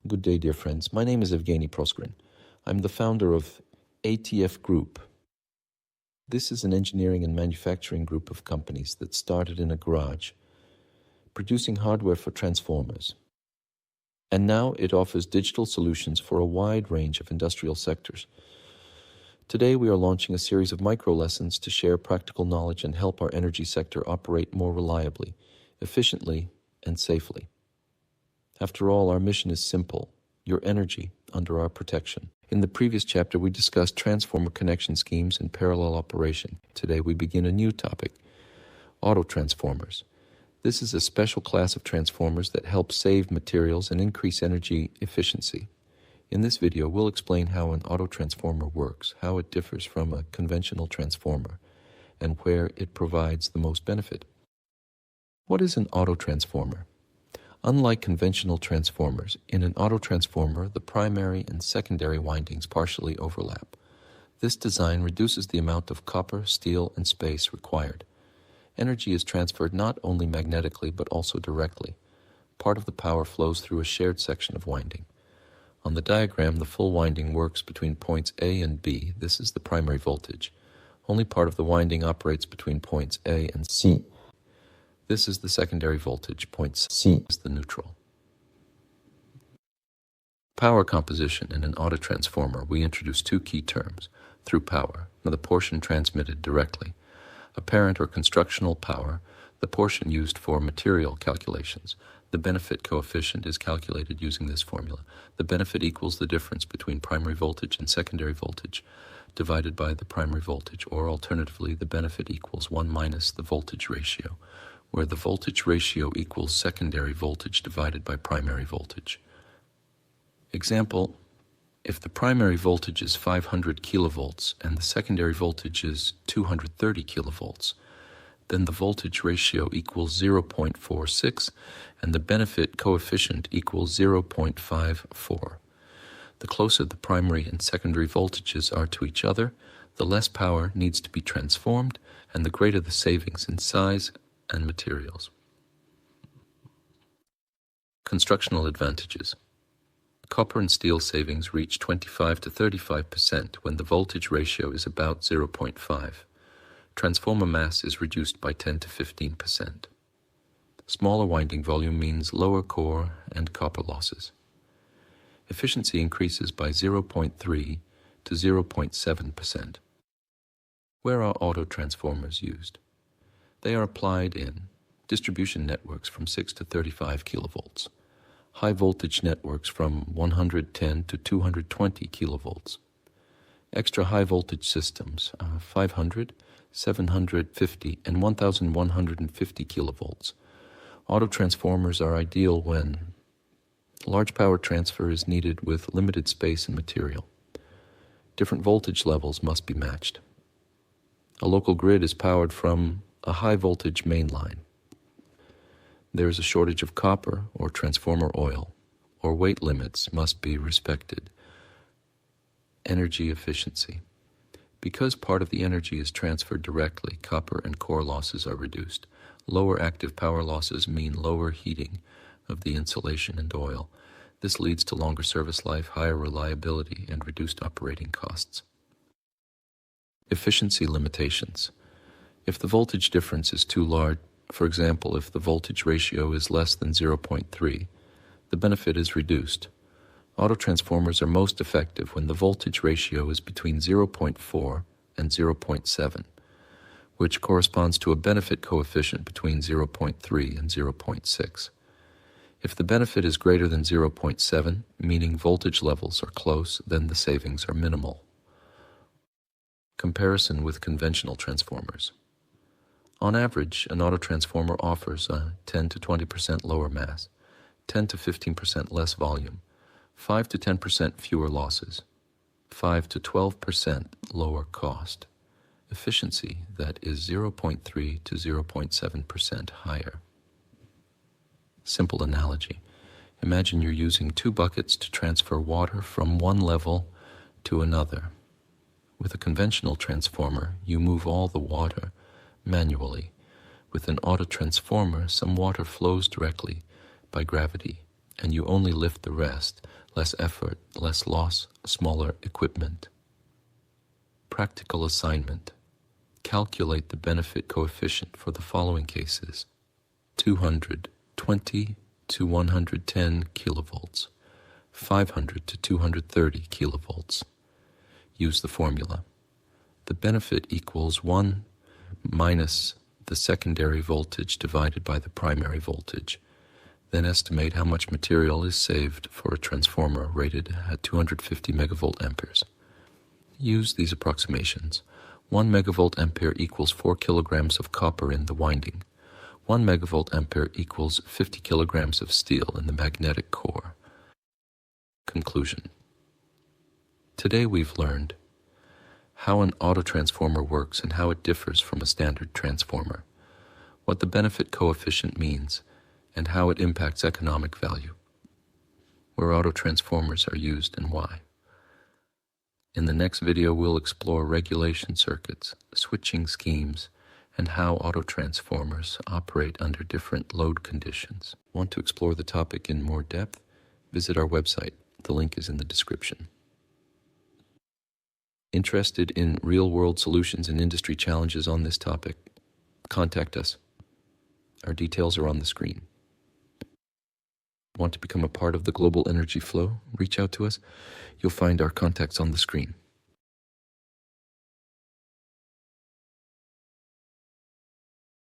Good day, dear friends. My name is Evgeny Proskrin. I'm the founder of A.T.F. Group. This is an engineering and manufacturing group of companies that started in a garage, producing hardware for transformers. And now it offers digital solutions for a wide range of industrial sectors. Today we are launching a series of micro lessons to share practical knowledge and help our energy sector operate more reliably, efficiently, and safely. After all, our mission is simple: your energy under our protection. In the previous chapter, we discussed transformer connection schemes and parallel operation. Today, we begin a new topic: autotransformers. This is a special class of transformers that help save materials and increase energy efficiency. In this video, we'll explain how an autotransformer works, how it differs from a conventional transformer, and where it provides the most benefit. What is an autotransformer? Unlike conventional transformers, in an autotransformer, the primary and secondary windings partially overlap. This design reduces the amount of copper, steel, and space required. Energy is transferred not only magnetically but also directly. Part of the power flows through a shared section of winding. On the diagram, the full winding works between points A and B. This is the primary voltage. Only part of the winding operates between points A and C. This is the secondary voltage. Point C is the neutral. Power composition in an autotransformer. We introduce two key terms: through power, the portion transmitted directly; apparent or constructional power, the portion used for material calculations. The benefit coefficient is calculated using this formula. The benefit equals the difference between primary voltage and secondary voltage divided by the primary voltage, or alternatively, the benefit equals 1 minus the voltage ratio, where the voltage ratio equals secondary voltage divided by primary voltage. Example: if the primary voltage is 500 kilovolts and the secondary voltage is 230 kilovolts, then the voltage ratio equals 0.46 and the benefit coefficient equals 0.54. The closer the primary and secondary voltages are to each other, the less power needs to be transformed and the greater the savings in size and materials. Constructional advantages. Copper and steel savings reach 25 to 35% when the voltage ratio is about 0.5. Transformer mass is reduced by 10 to 15%. Smaller winding volume means lower core and copper losses. Efficiency increases by 0.3 to 0.7%. Where are autotransformers used? They are applied in distribution networks from 6 to 35 kilovolts, high voltage networks from 110 to 220 kilovolts, extra high voltage systems, 500, 750, and 1150 kilovolts. Autotransformers are ideal when large power transfer is needed with limited space and material. Different voltage levels must be matched. A local grid is powered from a high-voltage main line. There is a shortage of copper or transformer oil, or weight limits must be respected. Energy efficiency. Because part of the energy is transferred directly, copper and core losses are reduced. Lower active power losses mean lower heating of the insulation and oil. This leads to longer service life, higher reliability, and reduced operating costs. Efficiency limitations. If the voltage difference is too large, for example, if the voltage ratio is less than 0.3, the benefit is reduced. Autotransformers are most effective when the voltage ratio is between 0.4 and 0.7, which corresponds to a benefit coefficient between 0.3 and 0.6. If the benefit is greater than 0.7, meaning voltage levels are close, then the savings are minimal. Comparison with conventional transformers. On average, an autotransformer offers a 10 to 20% lower mass, 10 to 15% less volume, 5 to 10% fewer losses, 5 to 12% lower cost. Efficiency, that is 0.3 to 0.7% higher. Simple analogy. Imagine you're using two buckets to transfer water from one level to another. With a conventional transformer, you move all the water manually. With an autotransformer, some water flows directly by gravity, and you only lift the rest. Less effort, less loss, smaller equipment. Practical assignment. Calculate the benefit coefficient for the following cases: 220 to 110 kilovolts, 500 to 230 kilovolts. Use the formula. The benefit equals 1 minus the secondary voltage divided by the primary voltage. Then estimate how much material is saved for a transformer rated at 250 megavolt-amperes. Use these approximations. 1 megavolt-ampere equals 4 kilograms of copper in the winding. 1 megavolt-ampere equals 50 kilograms of steel in the magnetic core. Conclusion. Today we've learned how an autotransformer works and how it differs from a standard transformer, what the benefit coefficient means, and how it impacts economic value, where autotransformers are used and why. In the next video, we'll explore regulation circuits, switching schemes, and how autotransformers operate under different load conditions. Want to explore the topic in more depth? Visit our website. The link is in the description. Interested in real-world solutions and industry challenges on this topic? Contact us. Our details are on the screen. Want to become a part of the global energy flow? Reach out to us. You'll find our contacts on the screen.